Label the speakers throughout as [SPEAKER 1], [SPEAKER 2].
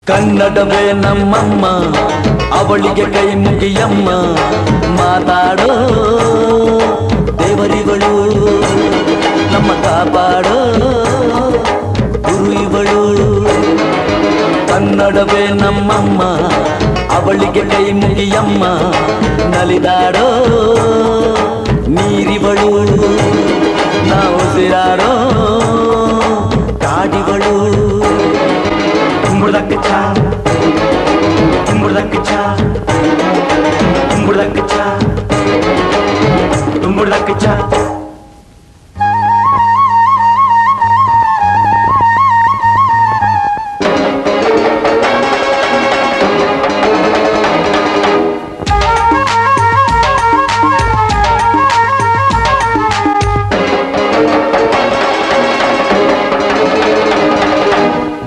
[SPEAKER 1] ಕನ್ನಡವೇ ನಮ್ಮಮ್ಮ, ಅವಳಿಗೆ ಕೈ ಮುಗಿಯಮ್ಮ. ಮಾತಾಡೋ ದೇವರಿಗಳು, ನಮ್ಮ ಕಾಪಾಡೋ ಗುರು ಇವಳು. ಕನ್ನಡವೇ ನಮ್ಮಮ್ಮ, ಅವಳಿಗೆ ಕೈ ಮುಗಿಯಮ್ಮ. ನಲಿದಾಡೋ ನೀರಿವಳು, ನಾವು ಉಸಿರಾಡೋ ಕಾಡಿವಳು. Umburdakicha, umburdakicha, umburdakicha, umburdakicha.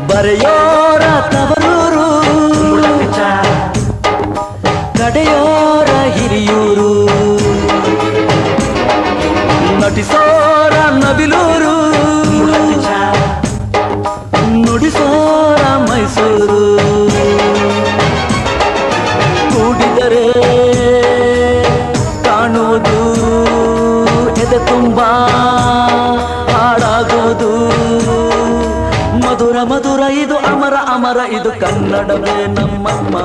[SPEAKER 1] ಬರೆಯೋರ ತವರೂರು, ನಡೆಯೋರ ಹಿರಿಯೂರು, ನಟಿಸೋರ ನವಿಲೂರು, ನುಡಿಸೋರ ಮೈಸೂರು. ಕೂಡಿದರೆ ಕಾಣುವುದು ಎದೆ ತುಂಬ ಹಾಡಾಗುವುದು. ಮಧುರ ಮಧುರ ಇದು ಅಮರ ಅಮರ ಇದು ಕನ್ನಡವೇ ನಮ್ಮಮ್ಮ.